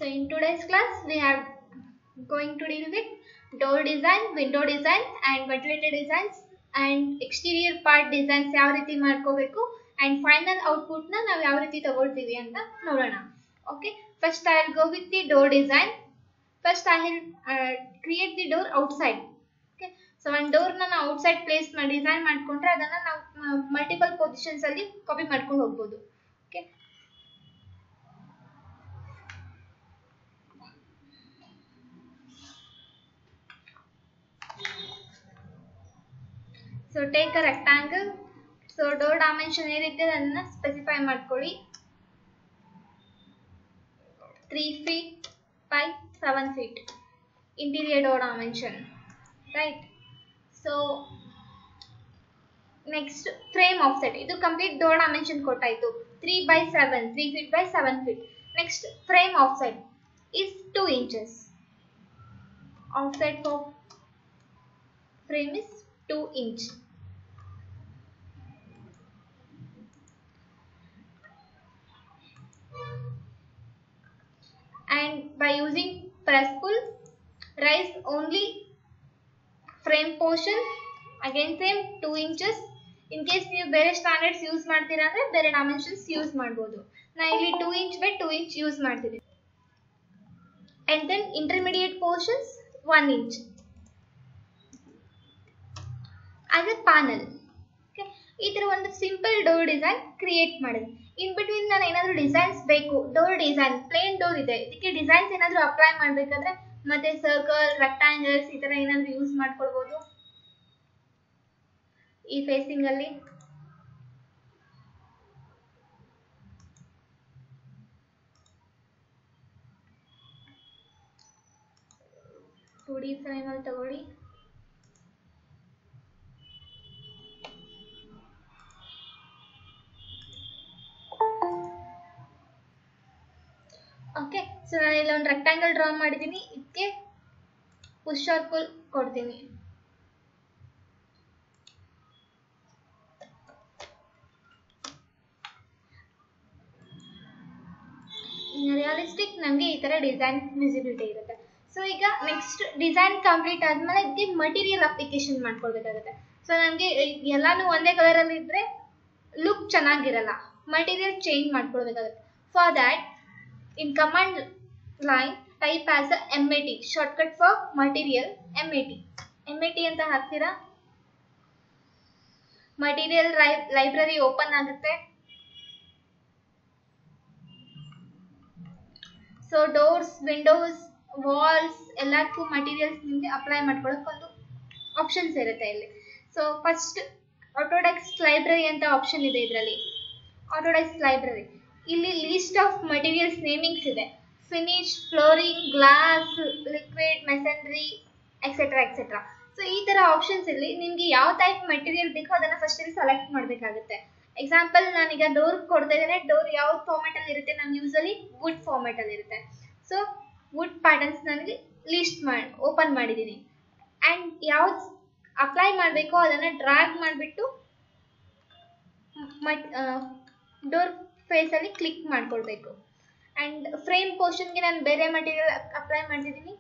So in today's class we are going to deal with door design, window design and ventilator designs and exterior part designs ಯಾವ ರೀತಿ ಮಾಡ್ಕೋಬೇಕು and final output ನ ನಾವು ಯಾವ ರೀತಿ ತಗೊಳ್ತೀವಿ ಅಂತ ನೋಡೋಣ. Okay, first I will go with the door design. First I will create the door outside. Okay, so one door na ನಾವು outside place ಮಾಡಿ ಡಿಸೈನ್ ಮಾಡ್ಕೊಂಡ್ರೆ ಅದನ್ನ ನಾವು ಮಲ್ಟಿಪಲ್ ಪೊಸಿಷನ್ಸ್ ಅಲ್ಲಿ ಕಾಪಿ ಮಾಡ್ಕೊಂಡು ಹೋಗಬಹುದು. Okay, so take a rectangle. So door dimension ಏನಿದೆ ಅದನ್ನ ಸ್ಪೆಸಿಫೈ ಮಾಡ್ಕೊಳ್ಳಿ. 3 feet by 7 feet interior door dimension, right? So next frame offset, ಇದು complete door dimension ಕೊಟ್ಟಾಯ್ತು. 3 by 7, 3 feet by 7 feet. Next frame offset is 2 inches. Offset for frame is 2 inch. And by using press pull, raise only frame portion, again same 2 inches. In case ನೀವು ಬೇರೆ standards use ಮಾಡ್ತೀರಾ ಅಂದ್ರೆ ಬೇರೆ dimensions use ಮಾಡಬಹುದು. ನಾ ಇಲ್ಲಿ 2 inch by 2 inch use ಮಾಡ್ತಿದ್ದೀನಿ. And then intermediate portions 1 inch as a panel. Okay, ಈ ತರ ಒಂದು ಸಿಂಪಲ್ ಡೋರ್ ಡಿಸೈನ್ ಕ್ರಿಯೇಟ್ ಮಾಡಿದ್ವಿ. ಇನ್ ಬಿಟ್ವೀನ್ ನಾನು ಏನಾದರೂ ಡಿಸೈನ್ಸ್ ಬೇಕು, ಡೋರ್ ಡಿಸೈನ್ ಪ್ಲೇನ್ ಡೋರ್ ಇದೆ, ಇದಕ್ಕೆ ಡಿಸೈನ್ಸ್ ಏನಾದರೂ ಅಪ್ಲೈ ಮಾಡಬೇಕಾದ್ರೆ ಮತ್ತೆ ಸರ್ಕಲ್, ರೆಕ್ಟಾಂಗಲ್ಸ್ ಈ ತರ ಏನಾದರೂ ಯೂಸ್ ಮಾಡ್ಕೊಳ್ಬಹುದು. ಈ ಫೇಸಿಂಗ್ ಅಲ್ಲಿ ಟೂ ಡಿ ಫ್ರೇಮ್ ಅಲ್ಲಿ ತಗೊಳ್ಳಿ. ಓಕೆ, ಸೊ ನಾನು ಇಲ್ಲಿ ಒಂದು ರೆಕ್ಟಾಂಗಲ್ ಡ್ರಾ ಮಾಡಿದ್ದೀನಿ. ಇದಕ್ಕೆ ಪುಷ್ ಆರ್ ಪುಲ್ ಕೊಡ್ತೀನಿ. ರಿಯಲಿಸ್ಟಿಕ್ ನಮಗೆ ಈ ತರ ಡಿಸೈನ್ ವಿಸಿಬಿಲಿಟಿ ಇರುತ್ತೆ. ಸೊ ಈಗ ನೆಕ್ಸ್ಟ್ ಡಿಸೈನ್ ಕಂಪ್ಲೀಟ್ ಆದ್ಮೇಲೆ ಇದಕ್ಕೆ ಮಟೀರಿಯಲ್ ಅಪ್ಲಿಕೇಶನ್ ಮಾಡ್ಕೊಳ್ಬೇಕಾಗುತ್ತೆ. ಸೊ ನನಗೆ ಎಲ್ಲಾನು ಒಂದೇ ಕಲರ್ ಅಲ್ಲಿ ಇದ್ರೆ ಲುಕ್ ಚೆನ್ನಾಗಿರಲ್ಲ, ಮಟೀರಿಯಲ್ ಚೇಂಜ್ ಮಾಡ್ಕೊಳ್ಬೇಕಾಗುತ್ತೆ. For that in command line type as a MAT, shortcut for material MAT ಅಂತ ಹಾಕ್ತೀರಾ. ಮಟೀರಿಯಲ್ ಲೈಬ್ರರಿ ಓಪನ್ ಆಗುತ್ತೆ. ಸೊ ಡೋರ್ಸ್, ವಿಂಡೋಸ್, ವಾಲ್ಸ್ ಎಲ್ಲದಕ್ಕೂ ಮಟೀರಿಯಲ್ಸ್ ನಿಮಗೆ ಅಪ್ಲೈ ಮಾಡ್ಕೊಳ್ಳೋಕೆ ಒಂದು ಆಪ್ಷನ್ಸ್ ಇರುತ್ತೆ ಇಲ್ಲಿ. ಸೊ ಫಸ್ಟ್ ಆಟೋಡೆಸ್ಕ್ ಲೈಬ್ರರಿ ಅಂತ ಆಪ್ಷನ್ ಇದೆ ಇದರಲ್ಲಿ. ಆಟೋಡೆಸ್ಕ್ ಲೈಬ್ರರಿ ಇಲ್ಲಿ ಲಿಸ್ಟ್ ಆಫ್ ಮಟೀರಿಯಲ್ಸ್ ನೇಮಿಂಗ್ಸ್ ಇದೆ. Finish, flooring, glass, liquid, masonry etcetera etcetera. So ಈ ತರ ಆಪ್ಷನ್ಸ್ ಇಲ್ಲಿ ನಿಮ್ಗೆ ಯಾವ ಟೈಪ್ ಮಟೀರಿಯಲ್ ಬೇಕೋ ಅದನ್ನ ಫಸ್ಟ್ ಇಲ್ಲಿ ಸೆಲೆಕ್ಟ್ ಮಾಡಬೇಕಾಗುತ್ತೆ. ಎಕ್ಸಾಂಪಲ್ ನಾನೀಗ ಡೋರ್ ಕೊಡ್ತಾ ಇದ್ದೇನೆ. ಡೋರ್ ಯಾವ ಫಾರ್ಮೆಟ್ ಅಲ್ಲಿ ಇರುತ್ತೆ? ನಾನು ಯೂಸಲಿ ವುಡ್ ಫಾರ್ಮೆಟ್ ಅಲ್ಲಿ ಇರುತ್ತೆ. ಸೊ ವುಡ್ ಪ್ಯಾಟರ್ನ್ಸ್ ನನಗೆ ಲಿಸ್ಟ್ ಮಾಡಿ ಓಪನ್ ಮಾಡಿದ್ದೀನಿ. ಅಂಡ್ ಯಾವ್ದು ಅಪ್ಲೈ ಮಾಡಬೇಕೋ ಅದನ್ನ ಡ್ರ್ಯಾಗ್ ಮಾಡಿಬಿಟ್ಟು ಡೋರ್ ಫೇಸ್ ಅಲ್ಲಿ ಕ್ಲಿಕ್ ಮಾಡ್ಕೊಳ್ಬೇಕು. ಅಂಡ್ ಫ್ರೇಮ್ ಪೋರ್ಷನ್ಗೆ ನಾನು ಬೇರೆ ಮಟೀರಿಯಲ್ ಅಪ್ಲೈ ಮಾಡಿದ್ದೀನಿ,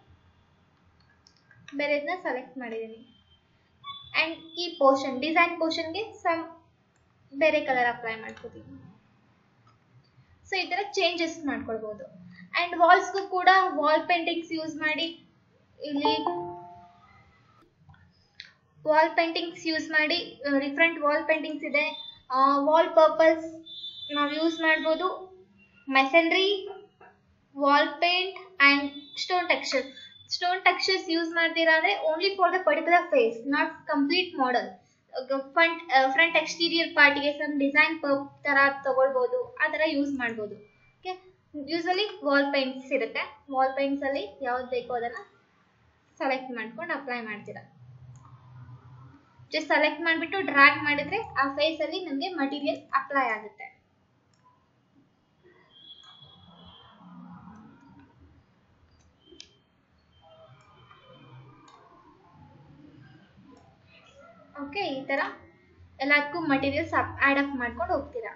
ಬೇರೆದನ್ನ ಸೆಲೆಕ್ಟ್ ಮಾಡಿದ್ದೀನಿ. ಅಂಡ್ ಈ ಪೋರ್ಷನ್ ಡಿಸೈನ್ ಪೋರ್ಷನ್ಗೆ ಸಮ್ ಬೇರೆ ಕಲರ್ ಅಪ್ಲೈ ಮಾಡ್ಕೋತೀನಿ. ಸೊ ಈ ತರ ಚೇಂಜಸ್ ಮಾಡ್ಕೊಳ್ಬಹುದು. ಅಂಡ್ ವಾಲ್ಸ್ಗೂ ಕೂಡ ವಾಲ್ ಪೇಂಟಿಂಗ್ಸ್ ಯೂಸ್ ಮಾಡಿ, ಇಲ್ಲಿ ವಾಲ್ ಪೇಂಟಿಂಗ್ಸ್ ಯೂಸ್ ಮಾಡಿ ಡಿಫ್ರೆಂಟ್ ವಾಲ್ ಪೇಂಟಿಂಗ್ಸ್ ಇದೆ. ವಾಲ್ ಪರ್ಪಸ್ ನಾವು ಯೂಸ್ ಮಾಡ್ಬೋದು. Masonry, wall paint and stone texture. Stone textures use ಮಾಡ್ತೀರಾ ಅಂದ್ರೆ only for the particular face, not complete model. Front exterior ಪಾರ್ಟಿಗೆ some design ತರ ತಗೊಳ್ಬಹುದು, ಆ ತರ ಯೂಸ್ ಮಾಡ್ಬೋದು. ಓಕೆ, ಯೂಸಲಿ ವಾಲ್ ಪೇಂಟ್ಸ್ ಇರುತ್ತೆ. ವಾಲ್ ಪೇಂಟ್ಸ್ ಅಲ್ಲಿ ಯಾವ್ದು ಬೇಕೋ ಅದನ್ನ ಸೆಲೆಕ್ಟ್ ಮಾಡ್ಕೊಂಡು ಅಪ್ಲೈ ಮಾಡ್ತೀರಾ. ಜಸ್ಟ್ ಸೆಲೆಕ್ಟ್ ಮಾಡಿಬಿಟ್ಟು ಡ್ರ್ಯಾಗ್ ಮಾಡಿದ್ರೆ ಆ ಫೇಸ್ ಅಲ್ಲಿ ನಮಗೆ ಮಟೀರಿಯಲ್ ಅಪ್ಲೈ ಆಗುತ್ತೆ. ಓಕೆ, ಈ ತರ ಎಲ್ಲದಕ್ಕೂ ಮಟೀರಿಯಲ್ಸ್ ಆಡ್ ಅಪ್ ಮಾಡ್ಕೊಂಡು ಹೋಗ್ತೀರಾ.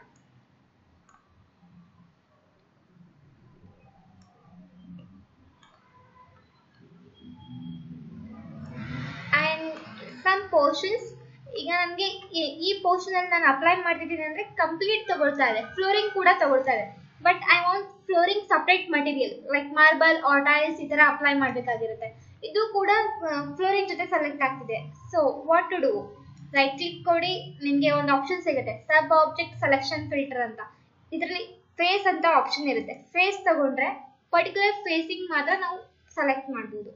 ಪೋರ್ಷನ್ಸ್. ಈಗ ನನಗೆ ಈ ಪೋರ್ಷನ್ ಅಲ್ಲಿ ನಾನು ಅಪ್ಲೈ ಮಾಡ್ತಿದ್ದೀನಿ ಅಂದ್ರೆ ಕಂಪ್ಲೀಟ್ ತಗೊಳ್ತಾ ಇದೆ, ಫ್ಲೋರಿಂಗ್ ಕೂಡ ತಗೊಳ್ತಾ ಇದೆ. But I want flooring separate material like marble or tiles ಈ ತರ ಅಪ್ಲೈ ಮಾಡಬೇಕಾಗಿರುತ್ತೆ. ಇದು ಕೂಡ ಫ್ಲೋರಿಂಗ್ ಜೊತೆ ಸೆಲೆಕ್ಟ್ ಆಗ್ತಿದೆ. So what to do? Right click ಕೊಡಿ, ನಿಮಗೆ ಒಂದು ಆಪ್ಷನ್ ಸಿಗುತ್ತೆ ಸಬ್ ಆಬ್ಜೆಕ್ಟ್ ಸೆಲೆಕ್ಷನ್ ಫಿಲ್ಟರ್ ಅಂತ. ಇದರಲ್ಲಿ ಫೇಸ್ ಅಂತ ಆಪ್ಷನ್ ಇರುತ್ತೆ. ಫೇಸ್ ತಗೊಂಡ್ರೆ ಪರ್ಟಿಕ್ಯುಲರ್ ಫೇಸಿಂಗ್ ಮಾತ್ರ ನಾವು ಸೆಲೆಕ್ಟ್ ಮಾಡ್ಬೋದು.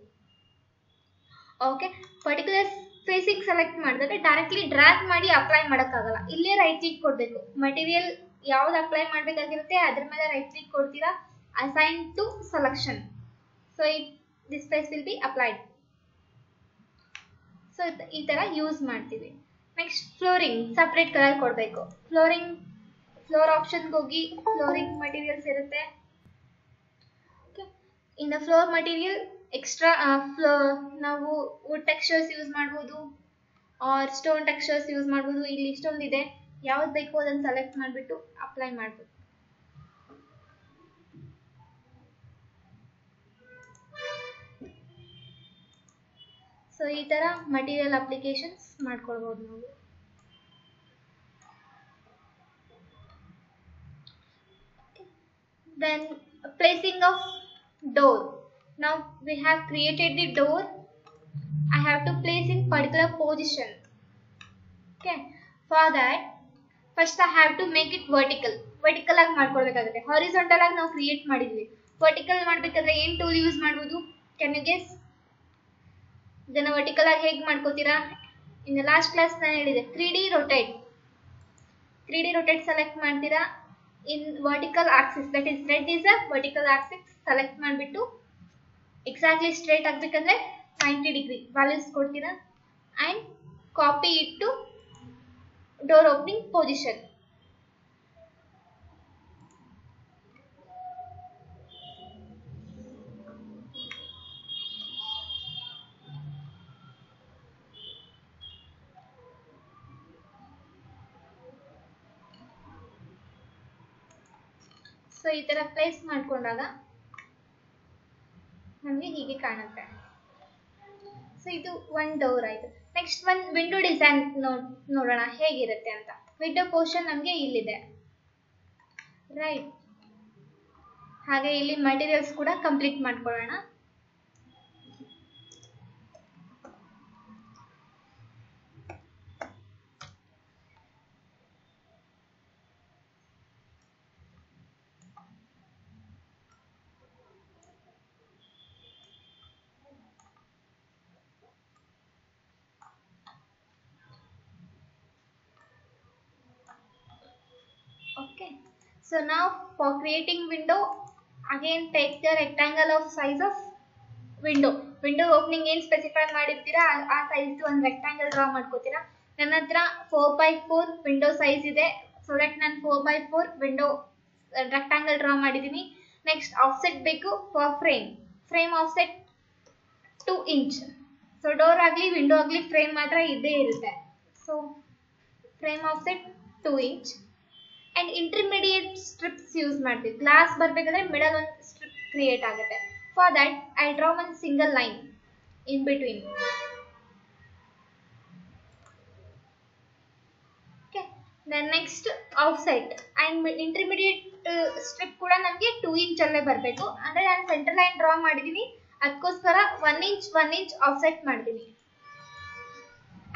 ಓಕೆ, ಪರ್ಟಿಕ್ಯುಲರ್ ಫೇಸಿಂಗ್ ಸೆಲೆಕ್ಟ್ ಮಾಡಿದ್ರೆ ಡೈರೆಕ್ಟ್ಲಿ ಡ್ರ್ಯಾಗ್ ಮಾಡಿ ಅಪ್ಲೈ ಮಾಡೋಕ್ಕಾಗಲ್ಲ. ಇಲ್ಲೇ ರೈಟ್ ಕ್ಲಿಕ್ ಕೊಡಬೇಕು. ಮಟೀರಿಯಲ್ ಯಾವ್ದು ಅಪ್ಲೈ ಮಾಡಬೇಕಾಗಿರುತ್ತೆ ಅದ್ರ ಮೇಲೆ ರೈಟ್ ಕ್ಲಿಕ್ ಕೊಡ್ತೀರಾ, assign to selection. So this face will be applied. So ಈ ತರ ಯೂಸ್ ಮಾಡ್ತೀವಿ. ನೆಕ್ಸ್ಟ್ ಫ್ಲೋರಿಂಗ್ ಸಪ್ರೇಟ್ ಕಲರ್ ಕೊಡಬೇಕು. ಫ್ಲೋರ್ ಆಪ್ಷನ್ಗೆ ಹೋಗಿ ಫ್ಲೋರಿಂಗ್ ಮಟೀರಿಯಲ್ಸ್ ಇರುತ್ತೆ. In the floor material extra ನಾವು ವುಡ್ ಟೆಕ್ಸ್ಚರ್ಸ್ ಯೂಸ್ ಮಾಡ್ಬೋದು ಆರ್ ಸ್ಟೋನ್ ಟೆಕ್ಸ್ಚರ್ಸ್ ಯೂಸ್ ಮಾಡ್ಬೋದು. ಇಲ್ಲಿ ಇಷ್ಟೊಂದಿದೆ, ಯಾವ್ದು ಬೇಕು ಅದನ್ನು ಸೆಲೆಕ್ಟ್ ಮಾಡಿಬಿಟ್ಟು ಅಪ್ಲೈ ಮಾಡ್ಬೋದು. ಸೊ ಈ ತರ ಮಟೀರಿಯಲ್ ಅಪ್ಲಿಕೇಶನ್ಸ್ ಮಾಡ್ಕೊಳ್ಬೋದು ನಾವು. Then placing of door. Now we have created the door. I have to place in particular position. Okay, for that first I have to make it vertical. Vertical ಆಗಿ ಮಾಡ್ಕೊಳ್ಬೇಕಾಗುತ್ತೆ. Horizontal ಆಗಿ ನಾವು create ಮಾಡಿದ್ವಿ. Vertical ಮಾಡಬೇಕಾದ್ರೆ ಏನು tool use ಮಾಡ್ಬೋದು? Can you guess? ಇದನ್ನ vertical ಆಗಿ ಹೇಗೆ ಮಾಡ್ಕೋತೀರಾ? ಇನ್ ಲಾಸ್ಟ್ ಕ್ಲಾಸ್ ನಾನು ಹೇಳಿದೆ 3D rotate. 3D rotate select ಮಾಡ್ತೀರಾ. in vertical axis, that is red is a vertical axis, select ಮಾಡಿಬಿಟ್ಟು exactly straight ಆಗಬೇಕಂದ್ರೆ 90 degree values ಕೊಡ್ತೀರಾ and copy it to door opening position. So ಈ ತರ place ಮಾಡ್ಕೊಂಡಾಗ ನಮಗೆ ಹೀಗೆ ಕಾಣುತ್ತೆ. ಸೊ ಇದು ಒನ್ ಡೋರ್ ಆಯ್ತು. ನೆಕ್ಸ್ಟ್ ಒನ್ ವಿಂಡೋ ಡಿಸೈನ್ ನೋಡೋಣ ಹೇಗಿರುತ್ತೆ ಅಂತ. ವಿಂಡೋ ಪೋರ್ಷನ್ ನಮಗೆ ಇಲ್ಲಿದೆ, ರೈಟ್. ಹಾಗೆ ಇಲ್ಲಿ ಮಟೀರಿಯಲ್ಸ್ ಕೂಡ ಕಂಪ್ಲೀಟ್ ಮಾಡ್ಕೊಳ್ಳೋಣ. Okay, so now for creating window, again take the rectangle of size of window opening ಏನು ಸ್ಪೆಸಿಫೈ ಮಾಡಿರ್ತೀರಾ ಆ ಸೈಜ್ ಒಂದು ರೆಕ್ಟಾಂಗಲ್ ಡ್ರಾ ಮಾಡ್ಕೋತೀರಾ. ನನ್ನ ಹತ್ರ 4x4 ವಿಂಡೋ ಸೈಜ್ ಇದೆ, ಸೊ ದಟ್ ನಾನು 4x4 ವಿಂಡೋ ರೆಕ್ಟಾಂಗಲ್ ಡ್ರಾ ಮಾಡಿದ್ದೀನಿ. ನೆಕ್ಸ್ಟ್ ಆಫ್ಸೆಟ್ ಬೇಕು for frame offset 2 inch. So door ಆಗಲಿ ವಿಂಡೋ ಆಗಲಿ ಫ್ರೇಮ್ ಮಾತ್ರ ಇದ್ದೇ ಇರುತ್ತೆ. So frame offset 2 inch. And intermediate strips use ಮಾಡ್ತೀವಿ. ಗ್ಲಾಸ್ ಬರಬೇಕಾದ್ರೆ ಮಿಡಲ್ ಒಂದು ಸ್ಟ್ರಿಪ್ ಕ್ರಿಯೇಟ್ ಆಗುತ್ತೆ. For that I draw one single line in between. Okay, then next offset and intermediate strip ಕೂಡ ನಮಗೆ 2 inch ಅಲ್ಲೇ ಬರಬೇಕು. ಅಂದರೆ ನಾನು ಸೆಂಟರ್ ಲೈನ್ ಡ್ರಾ ಮಾಡಿದ್ದೀನಿ, ಅದಕ್ಕೋಸ್ಕರ 1 inch ಆಫ್ಸೆಟ್ ಮಾಡ್ತೀನಿ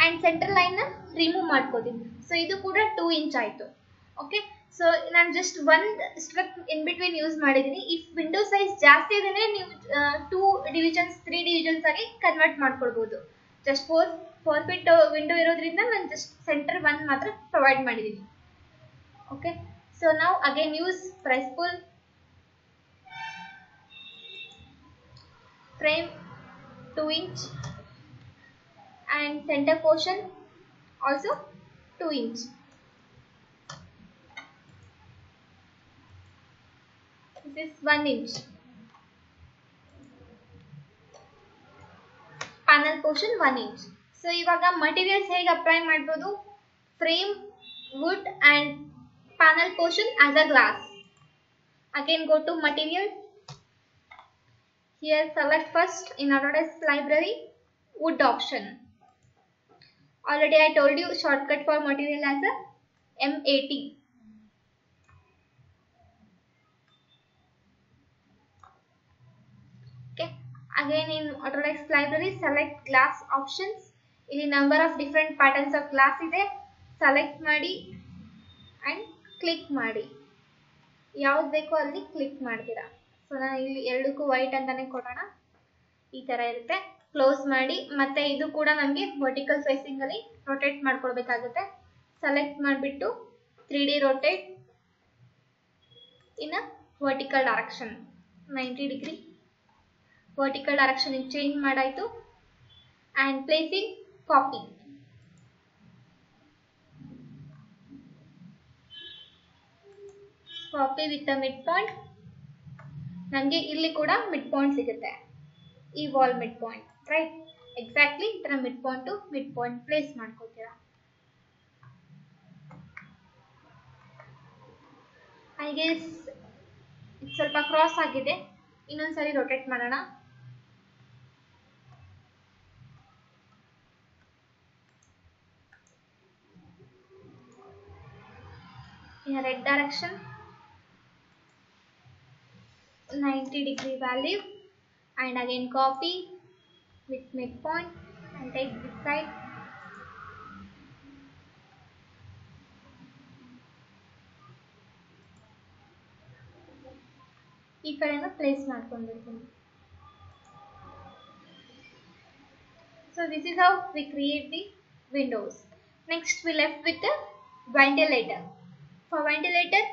ಅಂಡ್ ಸೆಂಟರ್ ಲೈನ್ ರಿಮೂವ್ ಮಾಡ್ಕೋತೀನಿ. ಸೊ ಇದು ಕೂಡ 2 inch ಆಯಿತು. ಓಕೆ, ಸೊ ನಾನು ಜಸ್ಟ್ ಒಂದು ಸ್ಟ್ರಿಪ್ ಇನ್ ಬಿಟ್ವೀನ್ ಯೂಸ್ ಮಾಡಿದ್ದೀನಿ. ಇಫ್ ವಿಂಡೋ ಸೈಜ್ ಜಾಸ್ತಿ ಇದೆ ನೀವು 2 divisions 3 divisions ಆಗಿ ಕನ್ವರ್ಟ್ ಮಾಡ್ಕೊಳ್ಬೋದು. ಜಸ್ಟ್ 4 feet ವಿಂಡೋ ಇರೋದ್ರಿಂದ ನಾನು ಜಸ್ಟ್ ಸೆಂಟರ್ 1 ಮಾತ್ರ ಪ್ರೊವೈಡ್ ಮಾಡಿದ್ದೀನಿ. ಓಕೆ, ಸೊ ನಾವು again use press pull, frame 2 inch and center portion also 2 inch. This is 1 inch. Panel portion 1 inch. So ಇವಾಗ materials ಹೇಗೆ ಅಪ್ಲೈ ಮಾಡ್ಬೋದು? Frame, wood and panel portion as a glass. Again go to material. Here select first in Autodesk library wood option. Already I told you shortcut for material as a MAT. Okay. Again in Autodesk library, select glass options. ಇಲ್ಲಿ number of different patterns of glass ಇದೆ. Select ಮಾಡಿ and click ಮಾಡಿ. ಯಾವ್ದು ಬೇಕೋ ಅಲ್ಲಿ click ಮಾಡ್ತೀರಾ. So ನಾನು ಇಲ್ಲಿ ಎರಡಕ್ಕೂ ವೈಟ್ ಅಂತಾನೆ ಕೊಡೋಣ. ಈ ತರ ಇರುತ್ತೆ. ಕ್ಲೋಸ್ ಮಾಡಿ ಮತ್ತೆ ಇದು ಕೂಡ ನಮಗೆ ವರ್ಟಿಕಲ್ ಫೇಸಿಂಗ್ ಅಲ್ಲಿ ರೊಟೇಟ್ ಮಾಡ್ಕೊಳ್ಬೇಕಾಗುತ್ತೆ. ಸೆಲೆಕ್ಟ್ ಮಾಡಿಬಿಟ್ಟು 3D rotate in a vertical direction 90 degree. Vertical direction change ಮಾಡಾಯ್ತು. And placing copy. Copy with the midpoint. ನಮಗೆ ಇಲ್ಲಿ ಕೂಡ ಮಿಡ್ ಪಾಯಿಂಟ್ ಸಿಗುತ್ತೆ. ಈ wall mid point, right? Exactly ಈ ತರ mid point to mid point place ಮಾಡ್ಕೋತೀರಾ. I guess ಸ್ವಲ್ಪ cross ಆಗಿದೆ. ಇನ್ನೊಂದ್ಸರಿ ರೊಟೇಟ್ ಮಾಡೋಣ. In a red direction 90 degree value, and again copy with midpoint and take this side. ಈ ಕಡೆನ place ಮಾಡ್ಕೊಂಡಿರ್ತೀನಿ. So this is how we create the windows. Next we left with the ventilator. For ventilator,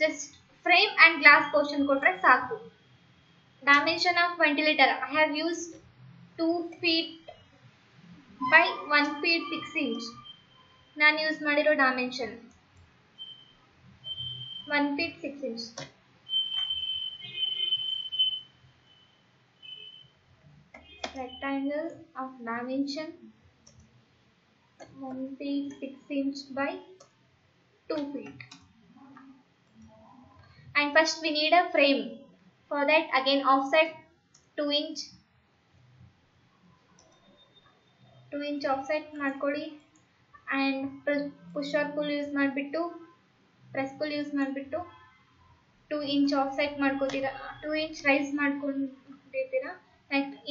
just frame and glass portion ಕೊಟ್ರೆ ಸಾಕು. Dimension of ventilator, I have used 2 feet by 1 feet 6 inch. ನಾನು use ಮಾಡಿರೋ dimension 1 feet 6 inch. Rectangle of dimension 1 feet 6 inch by 2 feet. And first we need a frame. For that again offset 2 inch offset ಮಾಡ್ಕೊಳ್ಳಿ. and push or pull use ಮಾಡಿಬಿಟ್ಟು press pull use ಮಾಡಿಬಿಟ್ಟು 2 inch offset ಮಾಡ್ಕೋತೀರಾ. 2 inch raise ಮಾಡ್ಕೊಂಡಿರ್ತೀರಾ.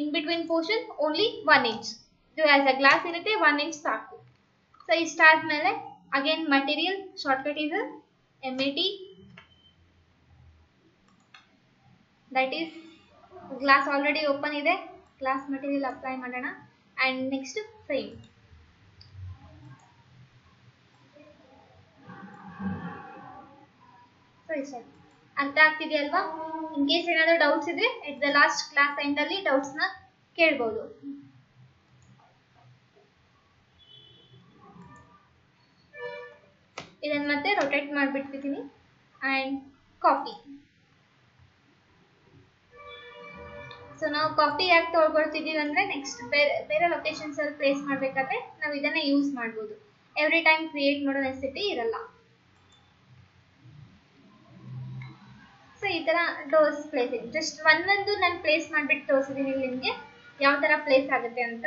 in between portion only 1 inch. ಇದು as a glass ಇರುತ್ತೆ 1 inch ಸಾಕು. So ಇಷ್ಟ ಆದ್ಮೇಲೆ again material shortcut is MAT. That is glass already open ಇದೆ. glass material apply ಮಾಡೋಣ. and next frame. so ಇಷ್ಟ ಅರ್ಥ ಆಗ್ತಿದೆ ಅಲ್ವಾ? ಇನ್ ಕೇಸ್ ಏನಾದರೂ ಡೌಟ್ಸ್ ಇದ್ರೆ at the last class end ಅಲ್ಲಿ ಡೌಟ್ಸ್ ನ ಕೇಳಬಹುದು. ಇದನ್ನ ಮತ್ತೆ ರೊಟೇಟ್ ಮಾಡಿಬಿಡ್ತಿದ್ದೀನಿ and copy. ಸೊ ನಾವು ಕಾಪಿ ಯಾಕೆ ತಗೊಳ್ತಿದ್ದೀವಿ ಅಂದ್ರೆ ನೆಕ್ಸ್ಟ್ ಬೇರೆ ಲೊಕೇಶನ್ಸ್ ಅಲ್ಲಿ ಪ್ಲೇಸ್ ಮಾಡಬೇಕಾದ್ರೆ ನಾವು ಇದನ್ನ ಯೂಸ್ ಮಾಡ್ಬೋದು. ಎವ್ರಿ ಟೈಮ್ ಕ್ರಿಯೇಟ್ ಮಾಡೋ ನೆಸೆಸಿಟಿ ಇರಲ್ಲ. ಸೊ ಈ ತರ ಡೋರ್ಸ್ ಪ್ಲೇಸಿಂಗ್ ಜಸ್ಟ್ ಒಂದೊಂದು ನಾನು ಪ್ಲೇಸ್ ಮಾಡಿಬಿಟ್ಟು ತೋರಿಸಿದ್ದೀನಿ ನಿಮಗೆ ಯಾವ ತರ ಪ್ಲೇಸ್ ಆಗುತ್ತೆ ಅಂತ.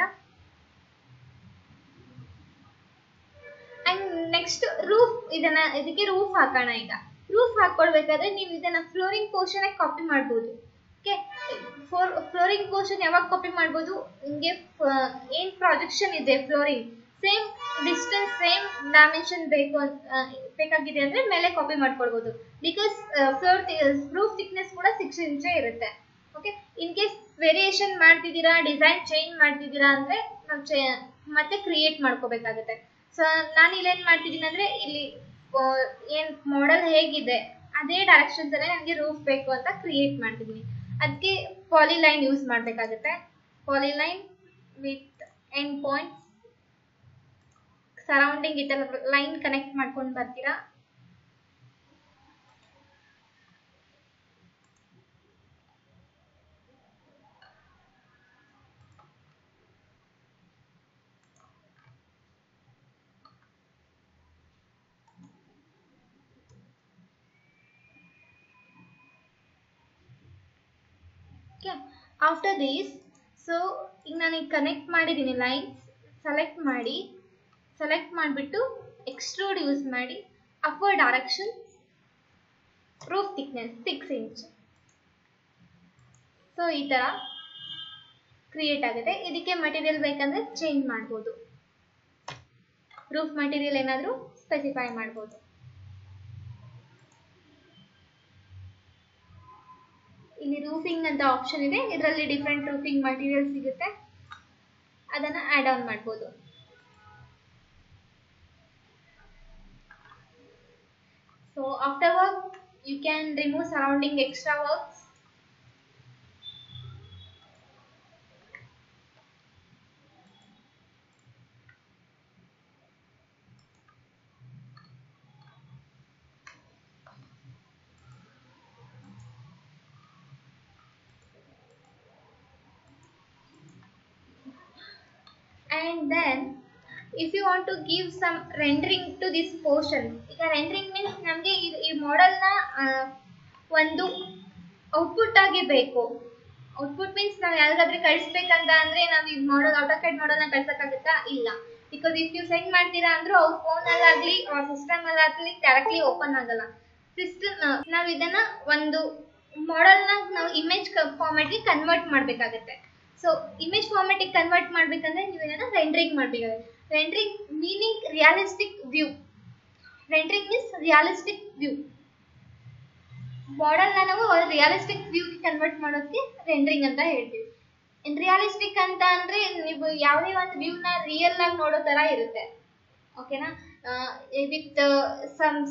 ಅಂಡ್ ನೆಕ್ಸ್ಟ್ ರೂಫ್, ಇದಕ್ಕೆ ರೂಫ್ ಹಾಕೋಣ. ಈಗ ರೂಫ್ ಹಾಕೊಳ್ಬೇಕಾದ್ರೆ ನೀವು ಇದನ್ನ ಫ್ಲೋರಿಂಗ್ ಪೋರ್ಷನ್ ಕಾಪಿ ಮಾಡ್ಬೋದು. ಓಕೆ, ಫ್ಲೋರಿಂಗ್ ಪೋರ್ಷನ್ ಯಾವಾಗ ಕಾಪಿ ಮಾಡ್ಬೋದು? ನಿಮಗೆ ಏನ್ ಪ್ರಾಜೆಕ್ಷನ್ ಇದೆ flooring same distance same dimension ಬೇಕಾಗಿದೆ ಅಂದ್ರೆ ಮೇಲೆ ಕಾಪಿ ಮಾಡ್ಕೊಳ್ಬಹುದು. ಬಿಕಾಸ್ ರೂಫ್ ಥಿಕ್ನೆಸ್ ಕೂಡ 6 ಇಂಚ್ ಇರುತ್ತೆ. ಓಕೆ, ಇನ್ ಕೇಸ್ ವೇರಿಯೇಷನ್ ಮಾಡ್ತಿದ್ದೀರಾ, ಡಿಸೈನ್ ಚೇಂಜ್ ಮಾಡ್ತಿದ್ದೀರಾ ಅಂದ್ರೆ ನಾವು ಮತ್ತೆ ಕ್ರಿಯೇಟ್ ಮಾಡ್ಕೋಬೇಕಾಗುತ್ತೆ. ಸೊ ನಾನು ಇಲ್ಲೇನ್ ಮಾಡ್ತಿದ್ದೀನಿ ಅಂದ್ರೆ ಇಲ್ಲಿ ಏನ್ ಮಾಡೆಲ್ ಹೇಗಿದೆ ಅದೇ ಡೈರೆಕ್ಷನ್ಸ್ ಅಲ್ಲೇ ನನಗೆ ರೂಫ್ ಬೇಕು ಅಂತ ಕ್ರಿಯೇಟ್ ಮಾಡ್ತಿದ್ದೀನಿ. ಅದಕ್ಕೆ ಪಾಲಿಲೈನ್ ಯೂಸ್ ಮಾಡಬೇಕಾಗುತ್ತೆ. ಪಾಲಿಲೈನ್ ವಿತ್ ಎಂಡ್ ಪಾಯಿಂಟ್ಸ್ ಸರೌಂಡಿಂಗ್ ಈ ತರ ಲೈನ್ ಕನೆಕ್ಟ್ ಮಾಡ್ಕೊಂಡು ಬರ್ತೀರಾ. ಆಫ್ಟರ್ ದಿಸ್, ಸೊ ಈಗ ನಾನು ಕನೆಕ್ಟ್ ಮಾಡಿದ್ದೀನಿ ಲೈನ್ಸ್ ಸೆಲೆಕ್ಟ್ ಮಾಡಿ ಸೆಲೆಕ್ಟ್ ಮಾಡಿಬಿಟ್ಟು ಎಕ್ಸ್ಟ್ರೂಡ್ ಯೂಸ್ ಮಾಡಿ upward direction roof thickness 6 inch. So ಈ ಥರ ಕ್ರಿಯೇಟ್ ಆಗುತ್ತೆ. ಇದಕ್ಕೆ ಮಟೀರಿಯಲ್ ಬೇಕಂದ್ರೆ ಚೇಂಜ್ ಮಾಡ್ಬೋದು, ರೂಫ್ ಮಟೀರಿಯಲ್ ಏನಾದರೂ ಸ್ಪೆಸಿಫೈ ಮಾಡ್ಬೋದು. ಇಲ್ಲಿ ರೂಫಿಂಗ್ ಅಂತ ಆಪ್ಷನ್ ಇದೆ, ಇದರಲ್ಲಿ ಡಿಫ್ರೆಂಟ್ ರೂಫಿಂಗ್ ಮಟೀರಿಯಲ್ ಸಿಗುತ್ತೆ, ಅದನ್ನು ಆಡ್ ಆನ್ ಮಾಡ್ಬೋದು. So after work you can remove surrounding extra works. And then if you want to give some rendering to this portion, ಈಗ rendering means ನಮಗೆ ಈ ಮಾಡೆಲ್ನ ಒಂದು ಔಟ್ಪುಟ್ ಆಗಿ ಬೇಕು. ಔಟ್ಪುಟ್ ಮೀನ್ಸ್ ನಾವು ಯಾರಿಗಾದ್ರೂ ಕಳಿಸ್ಬೇಕಂತ ಅಂದ್ರೆ ನಾವು ಈ ಮಾಡೆಲ್ ಆಟೋಕ್ಯಾಡ್ ಮಾಡೆಲ್ನ ಕಳ್ಸಕ್ಕಾಗುತ್ತಾ? ಇಲ್ಲ. ಬಿಕಾಸ್ ಇಫ್ ನೀವು ಸೆಂಡ್ ಮಾಡ್ತೀರಾ ಅಂದ್ರೆ ಅವ್ರ ಫೋನಲ್ಲಾಗಲಿ ಅವ್ರ ಸಿಸ್ಟಮಲ್ಲಾಗಲಿ ಡೈರೆಕ್ಟ್ಲಿ ಓಪನ್ ಆಗಲ್ಲ. ಸಿಸ್ಟಮ್ ನಾವು ಇದನ್ನ ಒಂದು ಮಾಡೆಲ್ನ ನಾವು ಇಮೇಜ್ ಫಾರ್ಮ್ಯಾಟ್ಗೆ ಕನ್ವರ್ಟ್ ಮಾಡಬೇಕಾಗುತ್ತೆ. ಸೊ ಇಮೇಜ್ ಫಾರ್ಮ್ಯಾಟಿಗೆ ಕನ್ವರ್ಟ್ ಮಾಡ್ಬೇಕಂದ್ರೆ ನೀವು ಇದನ್ನ ರೆಂಡರಿಂಗ್ ಮಾಡಬೇಕಾಗುತ್ತೆ. Rendering meaning realistic view. Rendering means realistic view. ಮಾಡೆಲ್ನ ನಾವು ರಿಯಾಲಿಸ್ಟಿಕ್ ವ್ಯೂಗೆ ಕನ್ವರ್ಟ್ ಮಾಡೋದಕ್ಕೆ ರೆಂಡರಿಂಗ್ ಅಂತ ಹೇಳ್ತೀವಿ. ರಿಯಾಲಿಸ್ಟಿಕ್ ಅಂತ ಅಂದ್ರೆ ನೀವು ಯಾವುದೇ ಒಂದು ವ್ಯೂನ ರಿಯಲ್ ಆಗಿ ನೋಡೋ ತರ ಇರುತ್ತೆ. ಓಕೆನಾ? With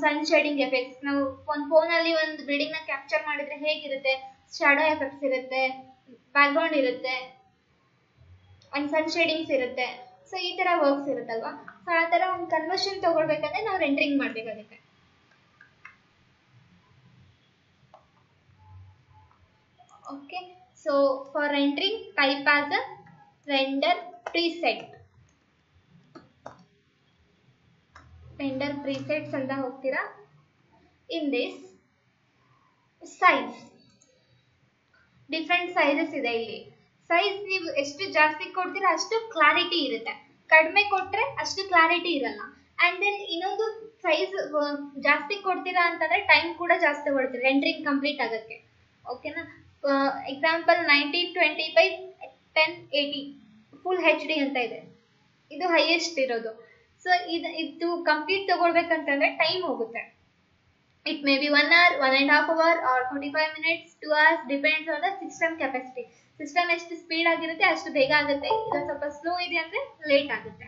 sun shading effects. ನಾವು ಒಂದು ಫೋನಲ್ಲಿ ಒಂದು ಬಿಲ್ಡಿಂಗ್ ನ ಕ್ಯಾಪ್ಚರ್ ಮಾಡಿದ್ರೆ ಹೇಗಿರುತ್ತೆ, ಶಾಡೋ ಎಫೆಕ್ಟ್ಸ್ ಇರುತ್ತೆ, ಬ್ಯಾಕ್ಗ್ರೌಂಡ್ ಇರುತ್ತೆ, ಒಂದು ಸನ್ ಶೇಡಿಂಗ್ಸ್ ಇರುತ್ತೆ. ಸೊ ಈ ತರ ವರ್ಕ್ಸ್ ಇರುತ್ತಲ್ವಾ? ಸೊ ಆ ತರ ಒಂದು ಕನ್ವರ್ಷನ್ ತಗೊಳ್ಬೇಕಂದ್ರೆ ನಾವು ರೆಂಡರಿಂಗ್ ಮಾಡಬೇಕಾಗುತ್ತೆ. Okay, so for rendering type as a render preset. Render presets ಅಂತ ಹೋಗ್ತೀರಾ. In this size, different sizes ಇದೆ ಇಲ್ಲಿ. ಸೈಜ್ ನೀವು ಎಷ್ಟು ಜಾಸ್ತಿ ಕೊಡ್ತೀರಾ ಅಷ್ಟು ಕ್ಲಾರಿಟಿ ಇರುತ್ತೆ, ಕಡಿಮೆ ಕೊಟ್ರೆ ಅಷ್ಟು ಕ್ಲಾರಿಟಿ ಇರಲ್ಲ. ಅಂಡ್ ದೆನ್ ಇನ್ನೊಂದು ಸೈಜ್ ಜಾಸ್ತಿ ಕೊಡ್ತೀರಾ ಅಂತಂದ್ರೆ ಟೈಮ್ ಕೂಡ ಜಾಸ್ತಿ ಕೊಡ್ತೀರಾ ರೆಂಡರಿಂಗ್ ಕಂಪ್ಲೀಟ್ ಆಗೋಕ್ಕೆ. ಓಕೆನಾ? ಎಕ್ಸಾಂಪಲ್ 1920x1080 ಫುಲ್ HD ಅಂತ ಇದೆ, ಇದು ಹೈಯೆಸ್ಟ್ ಇರೋದು. ಸೊ ಇದು ಕಂಪ್ಲೀಟ್ ತಗೊಳ್ಬೇಕಂತಂದ್ರೆ ಟೈಮ್ ಹೋಗುತ್ತೆ. It may be 1 hour, 1.5 hour or 45 minutes, 2 hours, depends on the system capacity. System ಎಷ್ಟು ಸ್ಪೀಡ್ ಆಗಿರುತ್ತೆ ಅಷ್ಟು ಬೇಗ ಆಗುತ್ತೆ, ಇಲ್ಲ ಸ್ವಲ್ಪ ಸ್ಲೋ ಇದೆ ಅಂದ್ರೆ ಲೇಟ್ ಆಗುತ್ತೆ.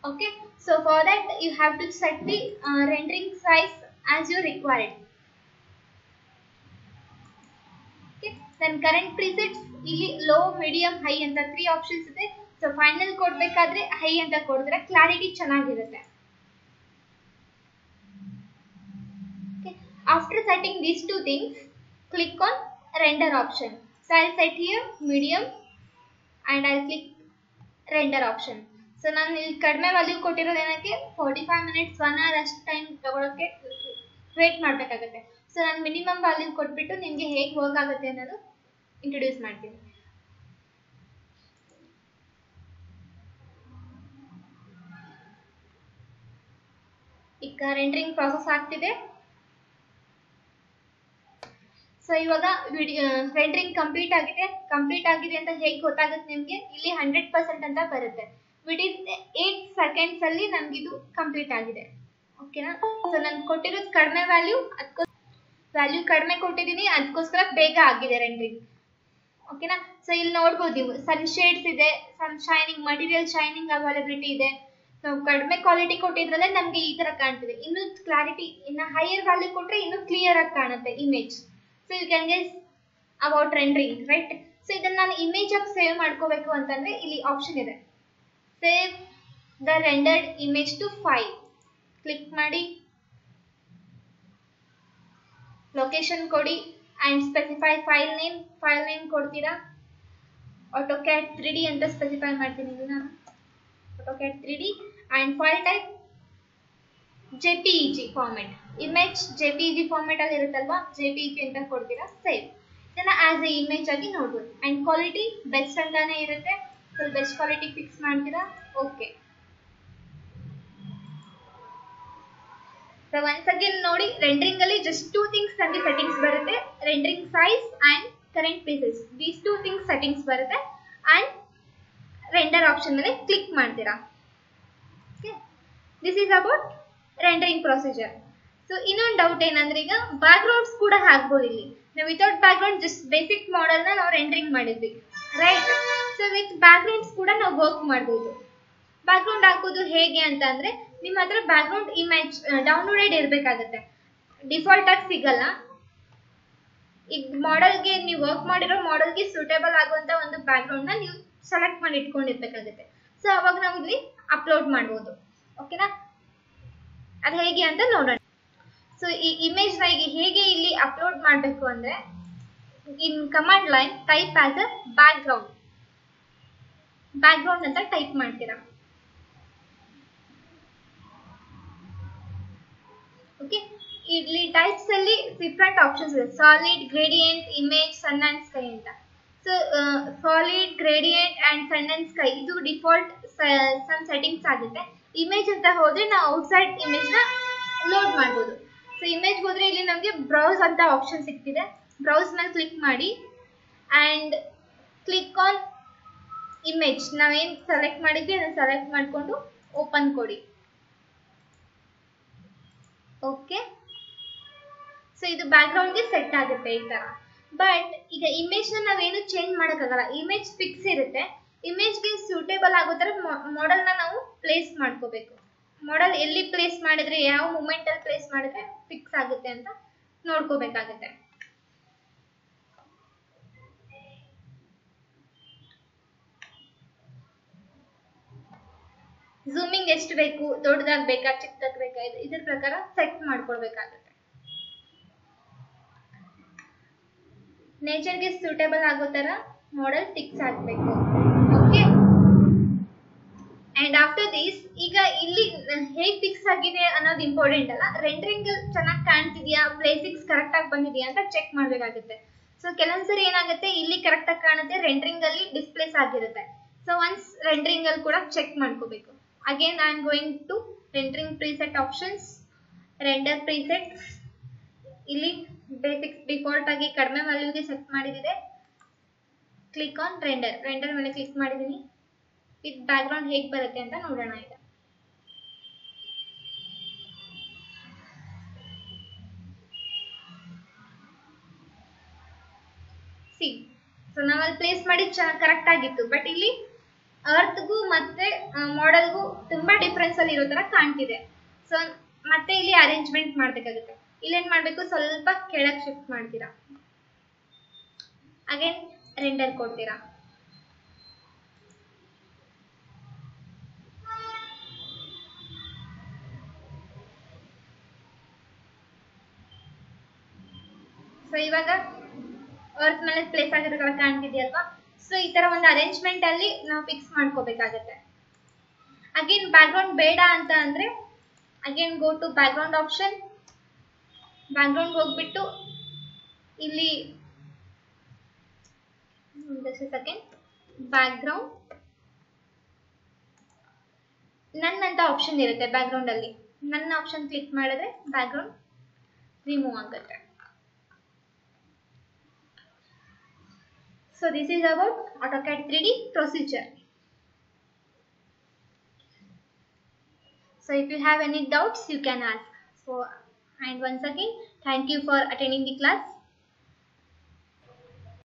Okay, so for that you have to set the rendering size as you required. Okay, then current presets ಇಲ್ಲಿ ಲೋ, ಮೀಡಿಯಂ, ಹೈ ಅಂತ 3 ಆಪ್ಷನ್ಸ್ ಇದೆ. ಸೊ ಫೈನಲ್ ಕೊಡ್ಬೇಕಾದ್ರೆ ಹೈ ಅಂತ ಕೊಡಿದ್ರೆ ಕ್ಲಾರಿಟಿ ಚೆನ್ನಾಗಿರುತ್ತೆ. After setting these two things, click on render option. So I'll set here medium and I'll click render option. So ನಾನು ಇಲ್ಲಿ ಕಡಿಮೆ ವ್ಯಾಲ್ಯೂ ಕೊಟ್ಟಿರೋದು ಏನಕ್ಕೆ 45 minutes 1 hour ಅಷ್ಟು ಟೈಮ್ ತಗೊಳ್ಳೋಕ್ಕೆ ವೇಟ್ ಮಾಡಬೇಕಾಗುತ್ತೆ. ಸೊ ನಾನು ಮಿನಿಮಮ್ ವ್ಯಾಲ್ಯೂ ಕೊಟ್ಬಿಟ್ಟು ನಿಮಗೆ ಹೇಗೆ ವರ್ಕ್ ಆಗುತ್ತೆ ಅನ್ನೋದು ಇಂಟ್ರೊಡ್ಯೂಸ್ ಮಾಡ್ತೀನಿ. ಈಗ ರೆಂಡರಿಂಗ್ ಪ್ರಾಸೆಸ್ ಆಗ್ತಿದೆ. ಸೊ ಇವಾಗ ರೆಂಡರಿಂಗ್ ಕಂಪ್ಲೀಟ್ ಆಗಿದೆ ಅಂತ ಹೇಗೆ ಗೊತ್ತಾಗುತ್ತೆ ನಿಮಗೆ? ಇಲ್ಲಿ 100% ಅಂತ ಬರುತ್ತೆ. ವಿದಿನ್ 8 seconds ಅಲ್ಲಿ ನಮ್ಗೆ ಇದು ಕಂಪ್ಲೀಟ್ ಆಗಿದೆ. ಓಕೆನಾ? ಸೊ ನಾನು ಕೊಟ್ಟಿರೋದು ಕಡಿಮೆ ವ್ಯಾಲ್ಯೂ ಕಡಿಮೆ ಕೊಟ್ಟಿದ್ದೀನಿ, ಅದಕ್ಕೋಸ್ಕರ ಬೇಗ ಆಗಿದೆ ರೆಂಡರಿಂಗ್. ಓಕೆನಾ? ಸೊ ಇಲ್ಲಿ ನೋಡ್ಬೋದು ನೀವು ಸನ್ ಶೇಡ್ಸ್ ಇದೆ, ಸನ್ ಶೈನಿಂಗ್, ಮಟೀರಿಯಲ್ ಶೈನಿಂಗ್ ಅವೈಲಬಿಲಿಟಿ ಇದೆ. ನಾವು ಕಡಿಮೆ ಕ್ವಾಲಿಟಿ ಕೊಟ್ಟಿದ್ರಲ್ಲೇ ನಮಗೆ ಈ ತರ ಕಾಣ್ತಿದೆ. ಇನ್ನೂ ಕ್ಲಾರಿಟಿ, ಇನ್ನು ಹೈಯರ್ ವ್ಯಾಲ್ಯೂ ಕೊಟ್ಟರೆ ಇನ್ನೂ ಕ್ಲಿಯರ್ ಆಗಿ ಕಾಣುತ್ತೆ image. So you can guess about rendering, right? So ಇದನ್ನ ನಾನು ಇಮೇಜ್ ಆಗಿ ಸೇವ್ ಮಾಡ್ಕೋಬೇಕು ಅಂತಂದ್ರೆ ಇಲ್ಲಿ ಆಪ್ಷನ್ ಇದೆ, save the rendered image to file. Click ಮಾಡಿ, ಲೊಕೇಶನ್ ಕೊಡಿ ಅಂಡ್ ಸ್ಪೆಸಿಫೈ ಫೈಲ್ ನೇಮ್ ಕೊಡ್ತೀರಾ. AutoCAD 3D ಅಂತ ಸ್ಪೆಸಿಫೈ ಮಾಡ್ತೀನಿ ನಾನು, AutoCAD 3D. And file type JPEG format, image JPEG format ಅಲ್ಲಿ ಇರುತ್ತಲ್ವಾ, JPEG ಅಂತ ಕೊಡ್ತೀರಾ. ಸೇವ್. ಇದನ್ನ ಆಸ್ ಎ ಇಮೇಜ್ ಆಗಿ ನೋಡ್ಬೋದು. ಅಂಡ್ ಕ್ವಾಲಿಟಿ ಬೆಸ್ಟ್ ಅಂತಾನೆ ಇರುತ್ತೆ. ಫುಲ್ ಬೆಸ್ಟ್ ಕ್ವಾಲಿಟಿ ಫಿಕ್ಸ್ ಮಾಡ್ತೀರಾ. ಓಕೆ, ಸೊ ಒನ್ಸ್ ಅಗೇನ್ ನೋಡಿ, ರೆಂಡರಿಂಗ್ ಅಲ್ಲಿ ಜಸ್ಟ್ 2 ಥಿಂಗ್ಸ್ ನಮಗೆ ಸೆಟ್ಟಿಂಗ್ಸ್ ಬರುತ್ತೆ. Rendering size and current places, these 2 things settings ಬರುತ್ತೆ. ಅಂಡ್ ರೆಂಡರ್ ಆಪ್ಷನ್ ಮೇಲೆ ಕ್ಲಿಕ್ ಮಾಡ್ತೀರಾ. This is about rendering procedure. So ಇನ್ನೊಂದು ಡೌಟ್ ಏನಂದ್ರೆ, ಈಗ ಬ್ಯಾಕ್ ಗ್ರೌಂಡ್ಸ್ ಕೂಡ ಹಾಕ್ಬೋದು. ಇಲ್ಲಿ ನಾವು without back ground just basic model ನ ನಾವು ರೆಂಡರಿಂಗ್ ಮಾಡಿದ್ವಿ, right? So with back grounds ಕೂಡ ನಾವು ವರ್ಕ್ ಮಾಡ್ಬೋದು. ಬ್ಯಾಕ್ ಗ್ರೌಂಡ್ ಹಾಕೋದು ಹೇಗೆ ಅಂತ ಅಂದ್ರೆ, ನಿಮ್ಮ ಹತ್ರ ಬ್ಯಾಕ್ ಗ್ರೌಂಡ್ ಇಮೇಜ್ ಡೌನ್ಲೋಡೆಡ್ ಇರಬೇಕಾಗುತ್ತೆ, ಡಿಫಾಲ್ಟ್ ಆಗಿ ಸಿಗಲ್ಲ. ಈಗ ಮಾಡೆಲ್ಗೆ ನೀವು ವರ್ಕ್ ಮಾಡಿರೋ ಮಾಡೆಲ್ಗೆ ಸೂಟೇಬಲ್ ಆಗುವಂತ ಒಂದು ಬ್ಯಾಕ್ ಗ್ರೌಂಡ್ ನ ನೀವು ಸೆಲೆಕ್ಟ್ ಮಾಡಿ ಇಟ್ಕೊಂಡಿರ್ಬೇಕಾಗುತ್ತೆ. ಸೊ ಅವಾಗ ನಾವು ಇಲ್ಲಿ ಅಪ್ಲೋಡ್ ಮಾಡ್ಬೋದು. ಓಕೆನಾ? ಅದು ಹೇಗೆ ಅಂತ ನೋಡೋಣ. ಸೊ ಈ ಇಮೇಜ್ ನ ಈಗ ಹೇಗೆ ಇಲ್ಲಿ ಅಪ್ಲೋಡ್ ಮಾಡಬೇಕು ಅಂದ್ರೆ, in command line type as a background ಅಂತ ಟೈಪ್ ಮಾಡ್ತೀರಾ. ಓಕೆ, ಇಲ್ಲಿ ಟೈಪ್ಸ್ ಅಲ್ಲಿ ಡಿಫ್ರೆಂಟ್ ಆಪ್ಷನ್ಸ್ ಇದೆ, solid, gradient, image, sun and sky ಅಂತ. So solid, gradient and sun and sky ಇದು ಡಿಫಾಲ್ಟ್ ಸಮ್ ಸೆಟ್ಟಿಂಗ್ಸ್ ಆಗುತ್ತೆ. ಇಮೇಜ್ ಅಂತ ಹೋದ್ರೆ ನಾವು ಔಟ್ಸೈಡ್ ಇಮೇಜ್ ನ ಲೋಡ್ ಮಾಡ್ಬೋದು. ಸೊ ಇಮೇಜ್ ಹೋದ್ರೆ ಇಲ್ಲಿ ನಮಗೆ ಬ್ರೌಸ್ ಅಂತ ಆಪ್ಷನ್ ಸಿಗ್ತಿದೆ. ಬ್ರೌಸ್ ಮೇಲೆ ಕ್ಲಿಕ್ ಮಾಡಿ ಅಂಡ್ ಕ್ಲಿಕ್ ಆನ್ ಇಮೇಜ್. ನಾವೇನ್ ಸೆಲೆಕ್ಟ್ ಮಾಡಿದ್ವಿ ಅದನ್ನ ಸೆಲೆಕ್ಟ್ ಮಾಡ್ಕೊಂಡು ಓಪನ್ ಕೊಡಿ. ಓಕೆ, ಸೊ ಇದು ಬ್ಯಾಕ್ ಗ್ರೌಂಡ್ ಗೆ ಸೆಟ್ ಆಗುತ್ತೆ ಈ ತರ. ಬಟ್ ಈಗ ಇಮೇಜ್ ನ ನಾವೇನು ಚೇಂಜ್ ಮಾಡಕ್ಕಾಗಲ್ಲ, ಇಮೇಜ್ ಫಿಕ್ಸ್ ಇರುತ್ತೆ. ಇಮೇಜ್ ಗೆ ಸೂಟೇಬಲ್ ಆಗೋ ತರ ಮಾಡೆಲ್ ನ ನಾವು ಪ್ಲೇಸ್ ಮಾಡ್ಕೋಬೇಕು. ಮಾಡೆಲ್ ಎಲ್ಲಿ ಪ್ಲೇಸ್ ಮಾಡಿದ್ರೆ, ಯಾವ ಮೂಮೆಂಟ್ ಅಲ್ಲಿ ಪ್ಲೇಸ್ ಮಾಡಿದ್ರೆ ಫಿಕ್ಸ್ ಆಗುತ್ತೆ ಅಂತ ನೋಡ್ಕೋಬೇಕಾಗುತ್ತೆ. ಝೂಮಿಂಗ್ ಎಷ್ಟು ಬೇಕು, ದೊಡ್ಡದಾಗ್ಬೇಕಾ, ಚಿಕ್ಕದಾಗ್ಬೇಕಾ, ಇದ್ರ ಪ್ರಕಾರ ಸೆಟ್ ಮಾಡ್ಕೊಳ್ಬೇಕಾಗುತ್ತೆ. ನೇಚರ್ಗೆ ಸೂಟೇಬಲ್ ಆಗೋ ತರ ಮಾಡೆಲ್ ಫಿಕ್ಸ್ ಆಗ್ಬೇಕು. ಓಕೆ, ಅಂಡ್ ಆಫ್ಟರ್ ದಿಸ್ ಈಗ ಇಲ್ಲಿ ಹೇಗೆ ಫಿಕ್ಸ್ ಆಗಿದೆ ಅನ್ನೋದು ಇಂಪಾರ್ಟೆಂಟ್ ಅಲ್ಲ, ರೆಂಡರಿಂಗ್ ಚೆನ್ನಾಗಿ ಕಾಣ್ತಿದ್ಯಾ, ಪ್ಲೇಸಿಂಗ್ಸ್ ಕರೆಕ್ಟ್ ಆಗಿ ಬಂದಿದ್ಯಾ ಅಂತ ಚೆಕ್ ಮಾಡ್ಬೇಕಾಗುತ್ತೆ. ಸೊ ಕೆಲವೊಂದ್ಸರಿ ಏನಾಗುತ್ತೆ, ಇಲ್ಲಿ ಕರೆಕ್ಟ್ ಆಗಿ ಕಾಣುತ್ತೆ, ರೆಂಡರಿಂಗ್ ಅಲ್ಲಿ ಡಿಸ್ಪ್ಲೇಸ್ ಆಗಿರುತ್ತೆ. ಸೊ ಒನ್ಸ್ ರೆಂಡರಿಂಗ್ ಅಲ್ಲಿ ಕೂಡ ಚೆಕ್ ಮಾಡ್ಕೋಬೇಕು. Again I am going to rendering preset options, render presets. ಇಲ್ಲಿ ಬೇಸಿಕ್ಸ್ ಡಿಫಾಲ್ಟ್ ಆಗಿ ಕಡಿಮೆ ವ್ಯಾಲ್ಯೂಗೆ ಸೆಟ್ ಮಾಡಿದಿದೆ. ಕ್ಲಿಕ್ ಆನ್ ರೆಂಡರ್ ಮೇಲೆ ಕ್ಲಿಕ್ ಮಾಡಿದೀನಿ. ವಿತ್ ಬ್ಯಾಕ್ ಗ್ರೌಂಡ್ ಹೇಗೆ ಬರುತ್ತೆ ಅಂತ ನೋಡೋಣ ಈಗ. ಸಿ, ಸೊ ನಾವಲ್ಲಿ ಪ್ಲೇಸ್ ಮಾಡಿ ಕರೆಕ್ಟ್ ಆಗಿತ್ತು, ಬಟ್ ಇಲ್ಲಿ ಅರ್ತ್ಗೂ ಮತ್ತೆ ಮಾಡೆಲ್ಗೂ ತುಂಬಾ ಡಿಫ್ರೆನ್ಸ್ ಅಲ್ಲಿ ಇರೋ ತರ ಕಾಣ್ತಿದೆ. ಸೊ ಮತ್ತೆ ಇಲ್ಲಿ ಅರೇಂಜ್ಮೆಂಟ್ ಮಾಡ್ಬೇಕಾಗುತ್ತೆ. ಇಲ್ಲೇನ್ ಮಾಡ್ಬೇಕು, ಸ್ವಲ್ಪ ಕೆಳಗೆ ಶಿಫ್ಟ್ ಮಾಡ್ತೀರಾ, ಅಗೇನ್ ರೆಂಡರ್ ಕೊಡ್ತೀರಾ. ಸೊ ಇವಾಗ ಅರ್ತ್ ಮೇಲೆ ಪ್ಲೇಸ್ ಆಗಿರೋ ತರ ಕಾಣ್ತಿದ್ಯಲ್ವಾ. ಸೊ ಈ ತರ ಒಂದು ಅರೇಂಜ್ಮೆಂಟ್ ಅಲ್ಲಿ ನಾವು ಫಿಕ್ಸ್ ಮಾಡ್ಕೋಬೇಕಾಗತ್ತೆ. ಅಗೇನ್ ಬ್ಯಾಕ್ ಗ್ರೌಂಡ್ ಬೇಡ ಅಂತ ಅಂದ್ರೆ again go to background option. Background ಹೋಗ್ಬಿಟ್ಟು ಇಲ್ಲಿ ಬ್ಯಾಕ್ ಗ್ರೌಂಡ್ ನನ್ ಅಂತ ಆಪ್ಷನ್ ಇರುತ್ತೆ. ಬ್ಯಾಕ್ ಗ್ರೌಂಡ್ ಅಲ್ಲಿ ನನ್ನ ಆಪ್ಷನ್ ಕ್ಲಿಕ್ ಮಾಡಿದ್ರೆ ಬ್ಯಾಕ್ ಗ್ರೌಂಡ್ ರಿಮೂವ್ ಆಗುತ್ತೆ. So this is about AutoCAD 3D procedure. So if you have any doubts, you can ask. So and once again, thank you for attending the class.